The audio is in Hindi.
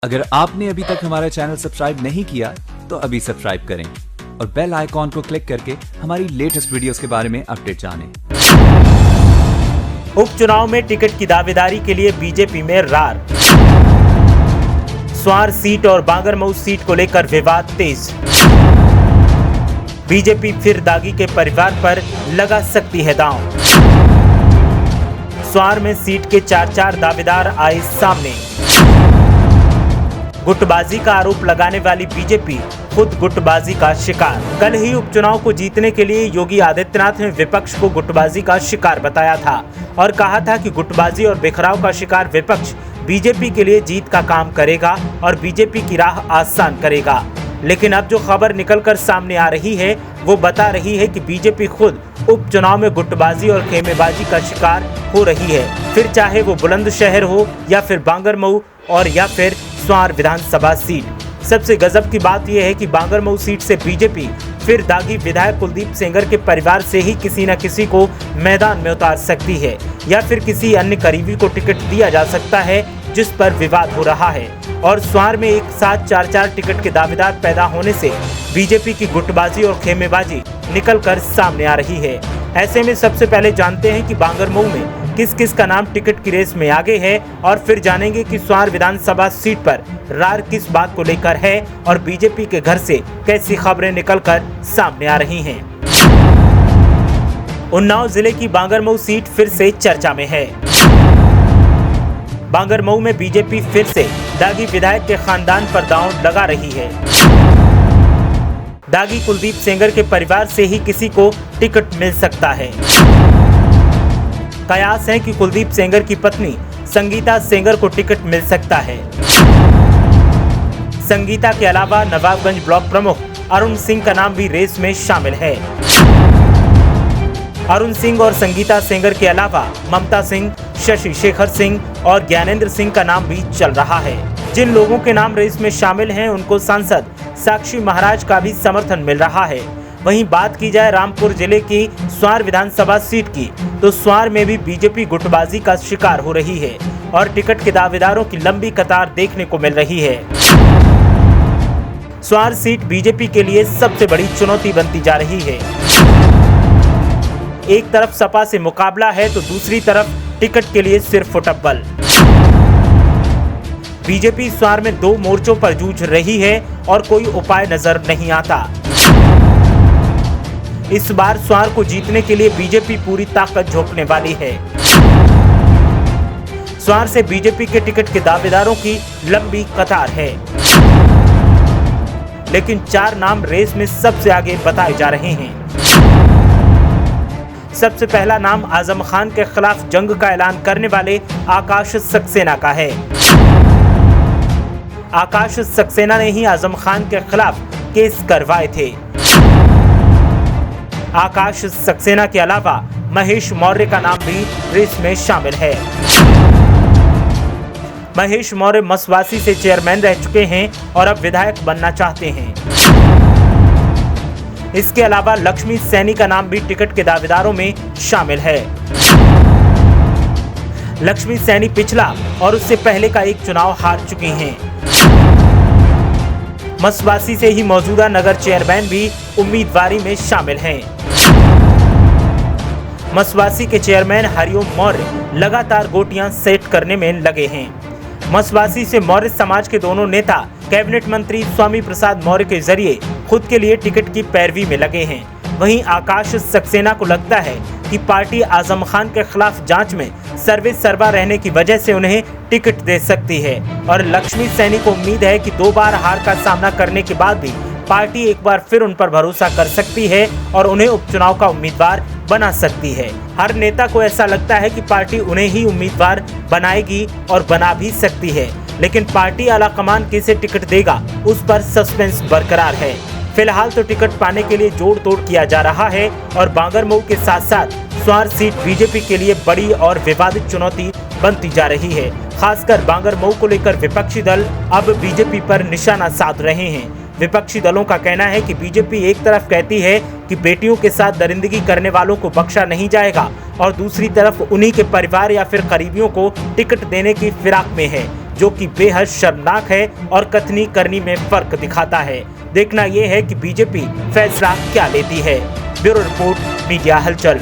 अगर आपने अभी तक हमारा चैनल सब्सक्राइब नहीं किया तो अभी सब्सक्राइब करें और बेल आइकॉन को क्लिक करके हमारी लेटेस्ट वीडियोस के बारे में अपडेट जानें। उपचुनाव में टिकट की दावेदारी के लिए बीजेपी में रार। स्वार सीट और बांगरमऊ सीट को लेकर विवाद तेज। बीजेपी फिर दागी के परिवार पर लगा सकती है दांव। स्वार में सीट के 4 दावेदार आए सामने। गुटबाजी का आरोप लगाने वाली बीजेपी खुद गुटबाजी का शिकार। कल ही उपचुनाव को जीतने के लिए योगी आदित्यनाथ ने विपक्ष को गुटबाजी का शिकार बताया था और कहा था कि गुटबाजी और बिखराव का शिकार विपक्ष बीजेपी के लिए जीत का काम करेगा और बीजेपी की राह आसान करेगा। लेकिन अब जो खबर निकलकर सामने आ रही है वो बता रही है कि बीजेपी खुद उपचुनाव में गुटबाजी और खेमेबाजी का शिकार हो रही है, फिर चाहे वो बुलंदशहर हो या फिर बांगरमऊ और या फिर स्वार विधानसभा सीट। सबसे गजब की बात यह है कि बांगरमऊ सीट से बीजेपी फिर दागी विधायक कुलदीप सेंगर के परिवार से ही किसी न किसी को मैदान में उतार सकती है या फिर किसी अन्य करीबी को टिकट दिया जा सकता है जिस पर विवाद हो रहा है। और स्वार में एक साथ 4 टिकट के दावेदार पैदा होने से बीजेपी की गुटबाजी और खेमेबाजी निकलकर सामने आ रही है। ऐसे में सबसे पहले जानते हैं कि बांगरमऊ में किस किस का नाम टिकट की रेस में आगे है और फिर जानेंगे कि स्वार विधानसभा सीट पर रार किस बात को लेकर है और बीजेपी के घर से कैसी खबरें निकलकर सामने आ रही हैं। उन्नाव जिले की बांगरमऊ सीट फिर से चर्चा में है। बांगरमऊ में बीजेपी फिर से दागी विधायक के खानदान पर दांव लगा रही है। दागी कुलदीप सेंगर के परिवार से ही किसी को टिकट मिल सकता है। कयास है कि कुलदीप सेंगर की पत्नी संगीता सेंगर को टिकट मिल सकता है। संगीता के अलावा नवाबगंज ब्लॉक प्रमुख अरुण सिंह का नाम भी रेस में शामिल है। अरुण सिंह और संगीता सेंगर के अलावा ममता सिंह, शशि शेखर सिंह और ज्ञानेंद्र सिंह का नाम भी चल रहा है। जिन लोगों के नाम रेस में शामिल हैं उनको सांसद साक्षी महाराज का भी समर्थन मिल रहा है। वहीं बात की जाए रामपुर जिले की स्वार विधानसभा सीट की तो स्वार में भी बीजेपी गुटबाजी का शिकार हो रही है और टिकट के दावेदारों की लंबी कतार देखने को मिल रही है। स्वार सीट बीजेपी के लिए सबसे बड़ी चुनौती बनती जा रही है। एक तरफ सपा से मुकाबला है तो दूसरी तरफ टिकट के लिए सिर्फ फुटबॉल। बीजेपी स्वार में 2 मोर्चों पर जूझ रही है और कोई उपाय नजर नहीं आता। इस बार स्वार को जीतने के लिए बीजेपी पूरी ताकत झोंकने वाली है। स्वार से बीजेपी के टिकट के दावेदारों की लंबी कतार है, लेकिन 4 नाम रेस में सबसे आगे बताए जा रहे हैं। सबसे पहला नाम आजम खान के खिलाफ जंग का ऐलान करने वाले आकाश सक्सेना का है। आकाश सक्सेना ने ही आजम खान के खिलाफ केस करवाए थे। आकाश सक्सेना के अलावा महेश मौर्य का नाम भी रेस में शामिल है। महेश मौर्य मसवासी से चेयरमैन रह चुके हैं और अब विधायक बनना चाहते हैं। इसके अलावा लक्ष्मी सैनी का नाम भी टिकट के दावेदारों में शामिल है। लक्ष्मी सैनी पिछला और उससे पहले का एक चुनाव हार चुकी हैं। मसवासी से ही मौजूदा नगर चेयरमैन भी उम्मीदवारी में शामिल हैं। मसवासी के चेयरमैन हरिओम मौर्य लगातार गोटियां सेट करने में लगे हैं। मसवासी से मौर्य समाज के दोनों नेता कैबिनेट मंत्री स्वामी प्रसाद मौर्य के जरिए खुद के लिए टिकट की पैरवी में लगे हैं। वहीं आकाश सक्सेना को लगता है कि पार्टी आजम खान के खिलाफ जांच में सर्वे सर्वा रहने की वजह से उन्हें टिकट दे सकती है और लक्ष्मी सैनी को उम्मीद है कि 2 बार हार का सामना करने के बाद भी पार्टी एक बार फिर उन पर भरोसा कर सकती है और उन्हें उपचुनाव का उम्मीदवार बना सकती है। हर नेता को ऐसा लगता है कि पार्टी उन्हें ही उम्मीदवार बनाएगी और बना भी सकती है, लेकिन पार्टी आलाकमान किसे टिकट देगा उस पर सस्पेंस बरकरार है। फिलहाल तो टिकट पाने के लिए जोड़ तोड़ किया जा रहा है और बांगरमऊ के साथ साथ स्वार सीट बीजेपी के लिए बड़ी और विवादित चुनौती बनती जा रही है। खासकर बांगरमऊ को लेकर विपक्षी दल अब बीजेपी पर निशाना साध रहे हैं। विपक्षी दलों का कहना है कि बीजेपी एक तरफ कहती है कि बेटियों के साथ दरिंदगी करने वालों को बख्शा नहीं जाएगा और दूसरी तरफ उन्हीं के परिवार या फिर करीबियों को टिकट देने की फिराक में है, जो कि बेहद शर्मनाक है और कथनी करनी में फर्क दिखाता है। देखना यह है कि बीजेपी फैसला क्या लेती है। ब्यूरो रिपोर्ट, मीडिया हलचल।